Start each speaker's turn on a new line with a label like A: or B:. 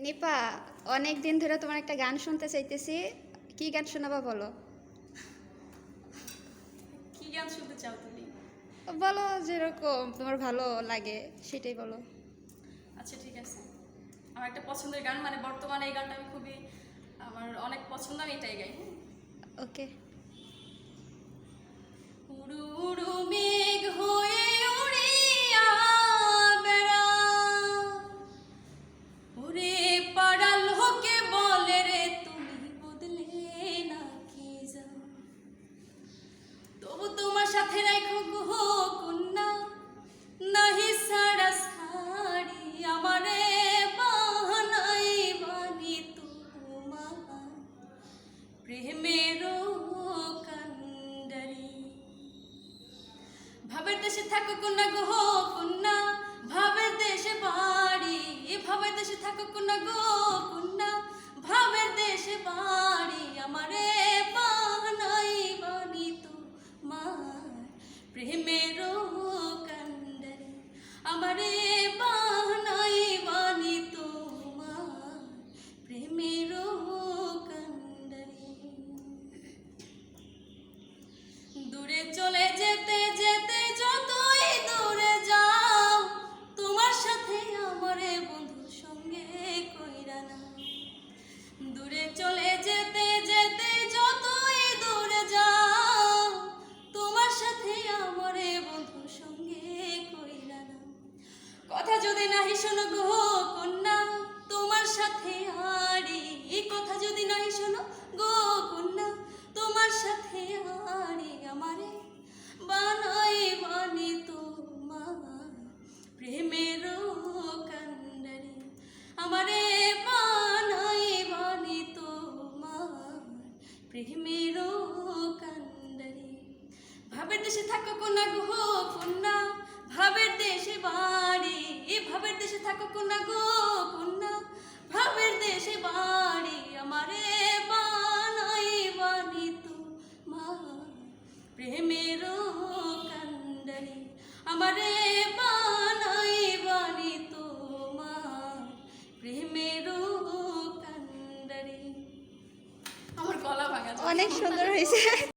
A: নিপা, অনেক দিন ধরে তোমার একটা গান শুনতে চাইতেছি। কি গান শোনাবা বলো?
B: কি গান শুনতে চাও তুমি?
A: বলো, যেরকম তোমার ভালো লাগে সেটাই বলো।
B: আচ্ছা ঠিক আছে, আমার একটা পছন্দের গান, মানে বর্তমানে এই গানটা আমি খুবই আমার অনেক পছন্দ, আমি এটাই গাই।
A: ওকে।
B: উড়ু উড়ু মেঘ হয়ে উড়িয়া বেড়া, ওরে পাড়ার লোকে বলে রে তুমি বদলে নাকি যাও, তবু তোমার সাথে রাখো গো কন্যা, নাহি সারা সারি আমারে বানাই বানি তোমার প্রেমেরও কান্ডারি। ভাবের দেশে থাকো কন্যা গো কন্যা, ভাবের দেশে বাড়ি, ভাবের দেশে থাকো কন্যা গো কন্যা, ভাবের দেশে বাড়ি আমারে বানাই বানি তোমার প্রেমেরও কান্ডারি, আমারে বানাই বানি তোমার প্রেমেরও কান্ডারি। দূরে চলে যেতে যেতে যতই দূরে যাও, তোমার সাথে আমারে বন্ধু সঙ্গে কইরা না। দূরে চলে যেতে যেতে যতই দূরে যাও, তোমার সাথে আমারে বন্ধু সঙ্গে কইরা না। কথা যদি নাহি শোনো গো কন্যা, তোমার সাথে হারি, কথা যদি নাহি শোনো গো কন্যা, তোমার সাথে হারি আমারে বানাই বানি তোমার প্রেমেরও কান্ডারি, আমারে বানাই বানি তোমার প্রেমেরও কান্ডারি। ভাবের দেশে থাকো কন্যা গো কন্যা, ভাবের দেশে বাড়ি, ভাবের দেশে থাকো কন্যা গো কন্যা, ভাবের দেশে বাড়ি আমারে বানাই বানি তোমার প্রেমেরও কান্ডারি, আমারে বানাই বানি তোমার প্রেমেরও কান্ডারি। আমার গলা ভাঙা।
A: অনেক সুন্দর হয়েছে।